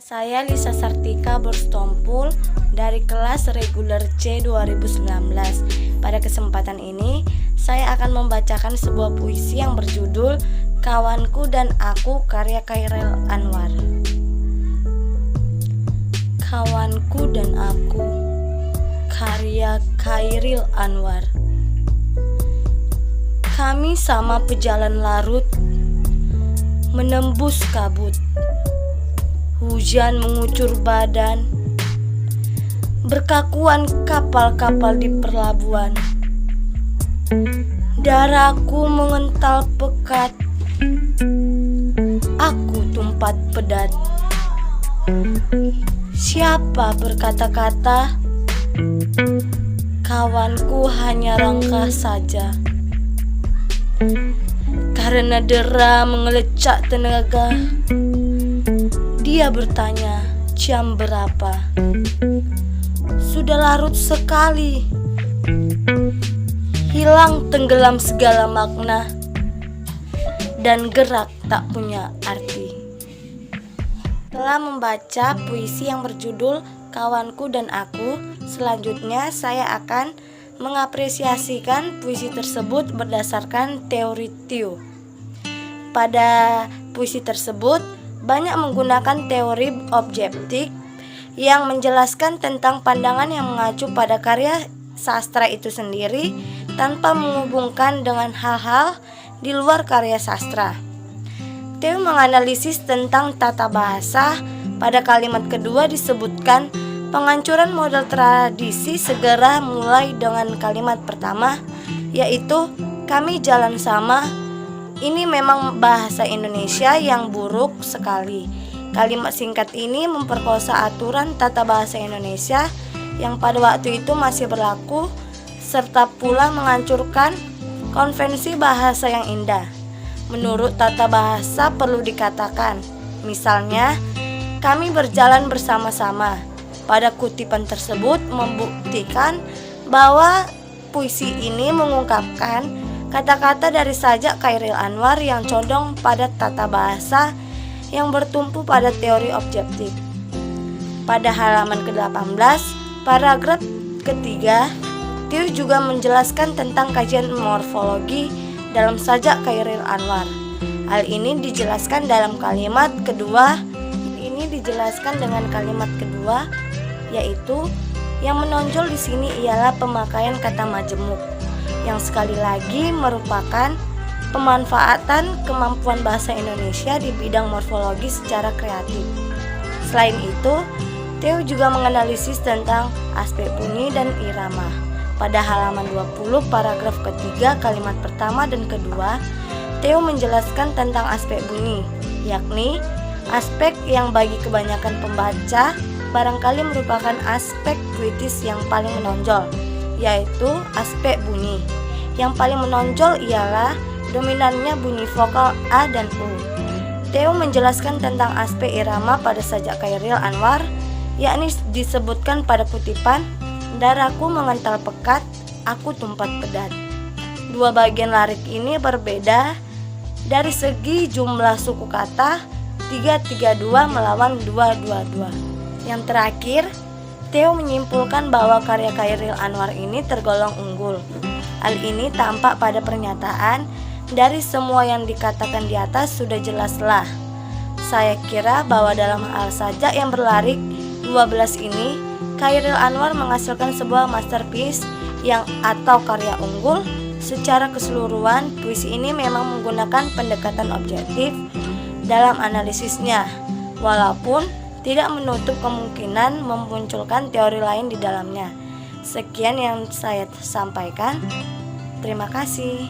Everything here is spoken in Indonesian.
Saya Lisa Sartika Berstompul dari kelas reguler C 2019. Pada kesempatan ini, saya akan membacakan sebuah puisi yang berjudul Kawanku dan Aku karya Chairil Anwar. Kawanku dan Aku karya Chairil Anwar. Kami sama pejalan larut menembus kabut. Hujan mengucur badan, berkakuan kapal-kapal di pelabuhan. Darahku mengental pekat, aku tumpat pedat. Siapa berkata-kata, kawanku hanya rangka saja. Karena dera mengelecak tenaga, dia bertanya, jam berapa? Sudah larut sekali, hilang tenggelam segala makna, dan gerak tak punya arti. Telah membaca puisi yang berjudul Kawanku dan Aku, selanjutnya saya akan mengapresiasikan puisi tersebut berdasarkan teori Tew. Pada puisi tersebut banyak menggunakan teori objektif yang menjelaskan tentang pandangan yang mengacu pada karya sastra itu sendiri tanpa menghubungkan dengan hal-hal di luar karya sastra. Tew menganalisis tentang tata bahasa. Pada kalimat kedua disebutkan penghancuran model tradisi segera mulai dengan kalimat pertama, yaitu kami jalan sama. Ini memang bahasa Indonesia yang buruk sekali. Kalimat singkat ini memperkosa aturan tata bahasa Indonesia yang pada waktu itu masih berlaku, serta pula menghancurkan konvensi bahasa yang indah. Menurut tata bahasa perlu dikatakan, misalnya, kami berjalan bersama-sama. Pada kutipan tersebut membuktikan bahwa puisi ini mengungkapkan kata-kata dari sajak Chairil Anwar yang condong pada tata bahasa yang bertumpu pada teori objektif. Pada halaman ke-18, paragraf ketiga, Tew juga menjelaskan tentang kajian morfologi dalam sajak Chairil Anwar. Hal ini dijelaskan dalam kalimat kedua. Ini dijelaskan dengan kalimat kedua, yaitu yang menonjol di sini ialah pemakaian kata majemuk, yang sekali lagi merupakan pemanfaatan kemampuan bahasa Indonesia di bidang morfologi secara kreatif. Selain itu, Tew juga menganalisis tentang aspek bunyi dan irama. Pada halaman 20 paragraf ketiga kalimat pertama dan kedua, Tew menjelaskan tentang aspek bunyi, yakni aspek yang bagi kebanyakan pembaca barangkali merupakan aspek puitis yang paling menonjol, yaitu aspek bunyi. Yang paling menonjol ialah dominannya bunyi vokal A dan U. Tew menjelaskan tentang aspek irama pada sajak Chairil Anwar, yakni disebutkan pada kutipan darahku mengental pekat, aku tumpat pedat. Dua bagian lirik ini berbeda dari segi jumlah suku kata, 332 melawan 222. Yang terakhir, Tew menyimpulkan bahwa karya Chairil Anwar ini tergolong unggul. Hal ini tampak pada pernyataan, dari semua yang dikatakan di atas sudah jelaslah. Saya kira bahwa dalam hal sajak yang berlarik 12 ini, Chairil Anwar menghasilkan sebuah masterpiece yang atau karya unggul. Secara keseluruhan, puisi ini memang menggunakan pendekatan objektif dalam analisisnya, walaupun tidak menutup kemungkinan memunculkan teori lain di dalamnya. Sekian yang saya sampaikan. Terima kasih.